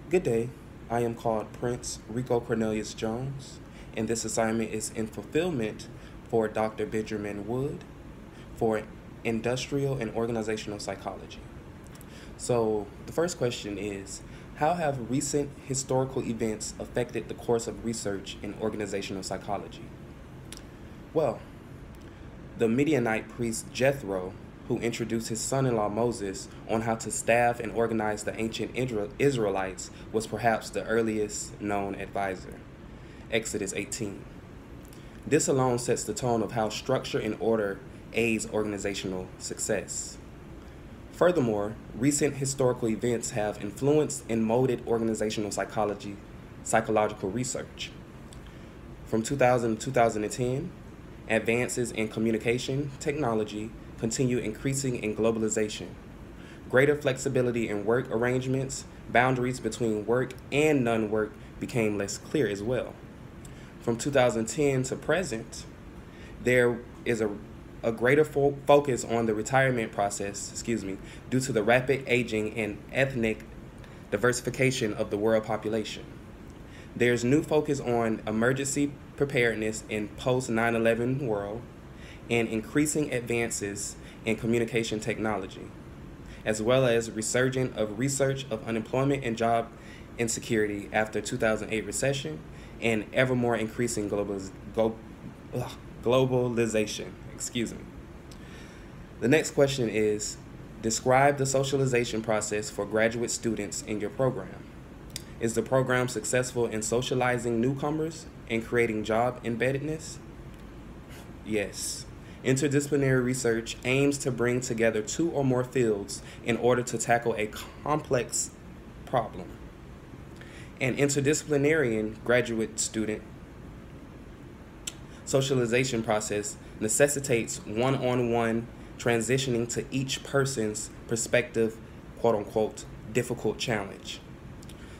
Good day. I am called Prince Rico Cornelius Jones, and this assignment is in fulfillment for Dr. Benjamin Wood for Industrial and Organizational Psychology. So, the first question is, how have recent historical events affected the course of research in organizational psychology? Well, the Midianite priest Jethro, who introduced his son in law Moses on how to staff and organize the ancient Israelites, was perhaps the earliest known advisor. Exodus 18. This alone sets the tone of how structure and order aids organizational success. Furthermore, recent historical events have influenced and molded organizational psychological research. From 2000 to 2010, advances in communication technology continue increasing in globalization. Greater flexibility in work arrangements, boundaries between work and non-work became less clear as well. From 2010 to present, there is a greater focus on the retirement process, due to the rapid aging and ethnic diversification of the world population. There's new focus on emergency preparedness in post 9/11 world and increasing advances in communication technology, as well as resurgence of research of unemployment and job insecurity after 2008 recession and ever more increasing globalization. The next question is, describe the socialization process for graduate students in your program. Is the program successful in socializing newcomers and creating job embeddedness? Yes. Interdisciplinary research aims to bring together two or more fields in order to tackle a complex problem. An interdisciplinary graduate student socialization process necessitates one-on-one transitioning to each person's perspective, quote-unquote, difficult challenge.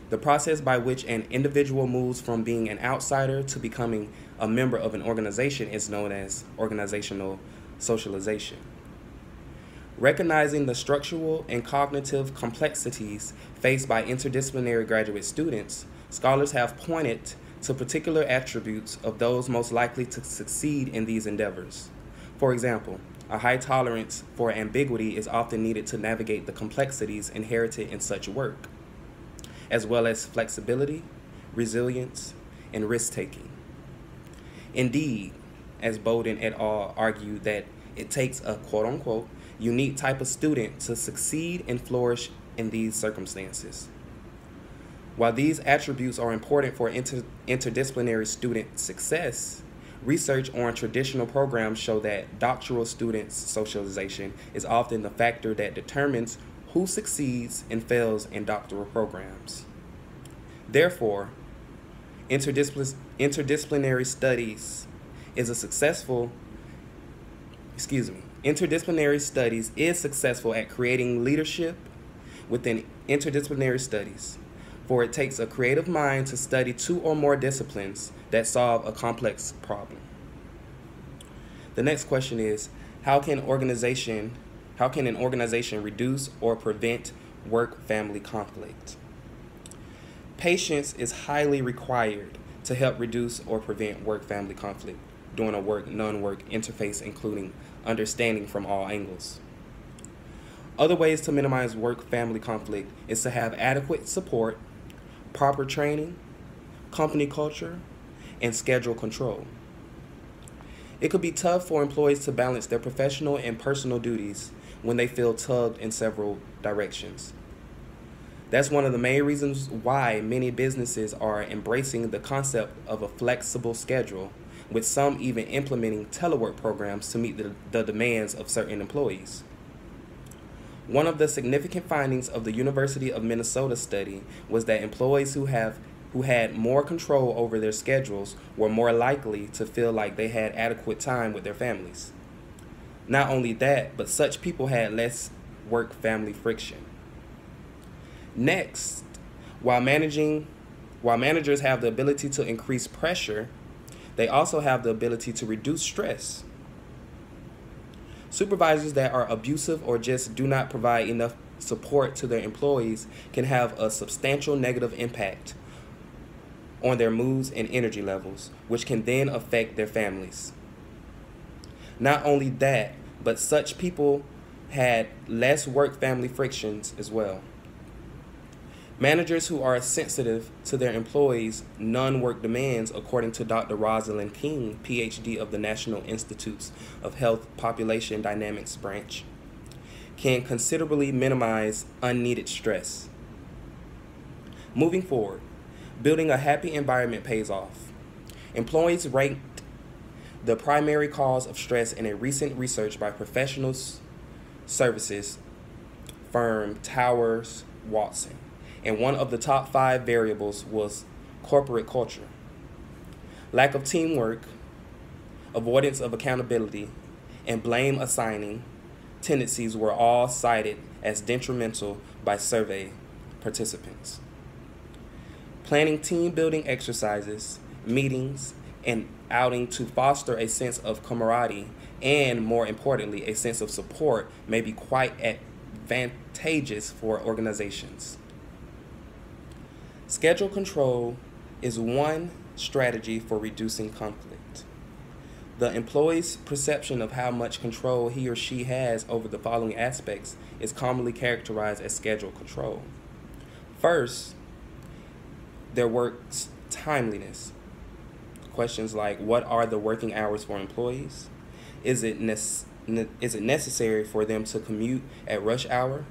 The process by which an individual moves from being an outsider to becoming a member of an organization is known as organizational socialization. Recognizing the structural and cognitive complexities faced by interdisciplinary graduate students, scholars have pointed to particular attributes of those most likely to succeed in these endeavors. For example, a high tolerance for ambiguity is often needed to navigate the complexities inherited in such work, as well as flexibility, resilience, and risk-taking. Indeed, as Bowden et al. Argue that it takes a quote-unquote unique type of student to succeed and flourish in these circumstances. While these attributes are important for interdisciplinary student success, research on traditional programs show that doctoral students' socialization is often the factor that determines who succeeds and fails in doctoral programs. Therefore, interdisciplinary studies is successful at creating leadership within interdisciplinary studies, for it takes a creative mind to study two or more disciplines that solve a complex problem. The next question is, how can an organization reduce or prevent work-family conflict? Patience is highly required to help reduce or prevent work-family conflict during a work-non-work interface, including understanding from all angles. Other ways to minimize work-family conflict is to have adequate support, proper training, company culture, and schedule control. It could be tough for employees to balance their professional and personal duties when they feel tugged in several directions. That's one of the main reasons why many businesses are embracing the concept of a flexible schedule, with some even implementing telework programs to meet the demands of certain employees. One of the significant findings of the University of Minnesota study was that employees who had more control over their schedules were more likely to feel like they had adequate time with their families. Not only that, but such people had less work-family friction. Next, while managers have the ability to increase pressure, they also have the ability to reduce stress. Supervisors that are abusive or just do not provide enough support to their employees can have a substantial negative impact on their moods and energy levels, which can then affect their families. Not only that, but such people had less work-family frictions as well. Managers who are sensitive to their employees' non-work demands, according to Dr. Rosalind King, PhD of the National Institutes of Health Population Dynamics Branch, can considerably minimize unneeded stress. Moving forward, building a happy environment pays off. Employees ranked the primary cause of stress in a recent research by professional services firm Towers Watson, and one of the top 5 variables was corporate culture. Lack of teamwork, avoidance of accountability, and blame assigning tendencies were all cited as detrimental by survey participants. Planning team-building exercises, meetings, and outing to foster a sense of camaraderie and, more importantly, a sense of support may be quite advantageous for organizations. Schedule control is one strategy for reducing conflict. The employee's perception of how much control he or she has over the following aspects is commonly characterized as schedule control. First, their work's timeliness. Questions like, what are the working hours for employees? Is it necessary for them to commute at rush hour?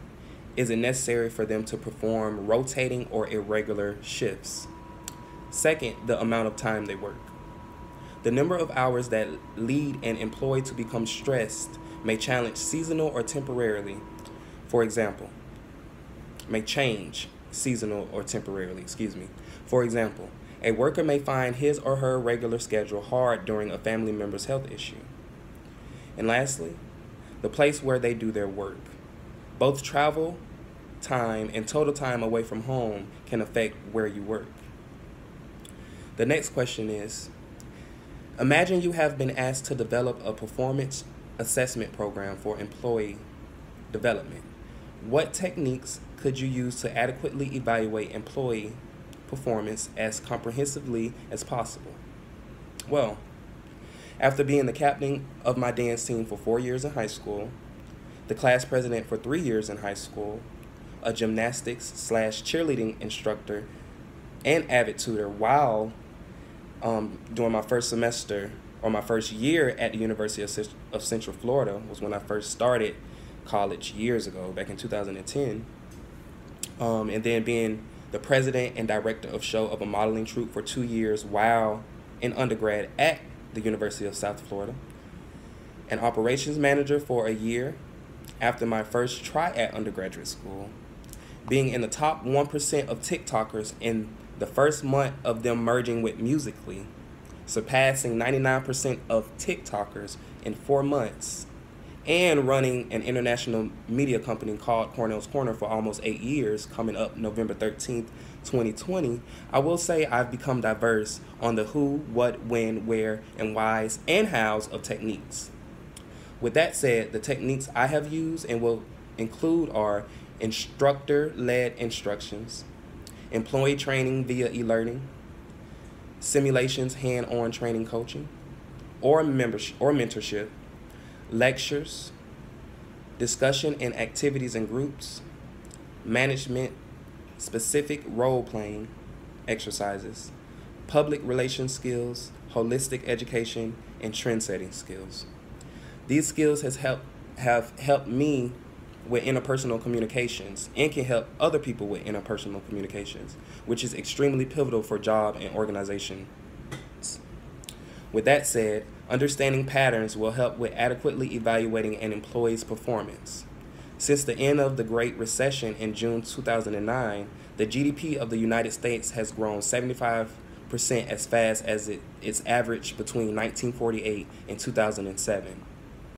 Is it necessary for them to perform rotating or irregular shifts? Second, the amount of time they work. The number of hours that lead an employee to become stressed may challenge seasonal or temporarily. For example, For example, a worker may find his or her regular schedule hard during a family member's health issue. And lastly, the place where they do their work. Both travel time and total time away from home can affect where you work. The next question is, imagine you have been asked to develop a performance assessment program for employee development. What techniques could you use to adequately evaluate employee performance as comprehensively as possible? Well, after being the captain of my dance team for 4 years in high school, the class president for 3 years in high school, a gymnastics/cheerleading instructor, and avid tutor while during my first semester or my first year at the University of Central Florida was when I first started college years ago, back in 2010, and then being the president and director of show of a modeling troupe for 2 years while in undergrad at the University of South Florida, an operations manager for a year after my first try at undergraduate school, being in the top 1% of TikTokers in the first month of them merging with Musical.ly, surpassing 99% of TikTokers in 4 months, and running an international media company called Cornell's Corner for almost 8 years, coming up November 13th, 2020, I will say I've become diverse on the who, what, when, where, and whys and hows of techniques. With that said, the techniques I have used and will include are instructor-led instructions, employee training via e-learning, simulations hand-on training coaching, or mentorship, lectures, discussion and activities in groups, management-specific role-playing exercises, public relations skills, holistic education, and trend-setting skills. These skills have helped me with interpersonal communications and can help other people with interpersonal communications, which is extremely pivotal for job and organization. With that said, understanding patterns will help with adequately evaluating an employee's performance. Since the end of the Great Recession in June 2009, the GDP of the United States has grown 75% as fast as its average between 1948 and 2007.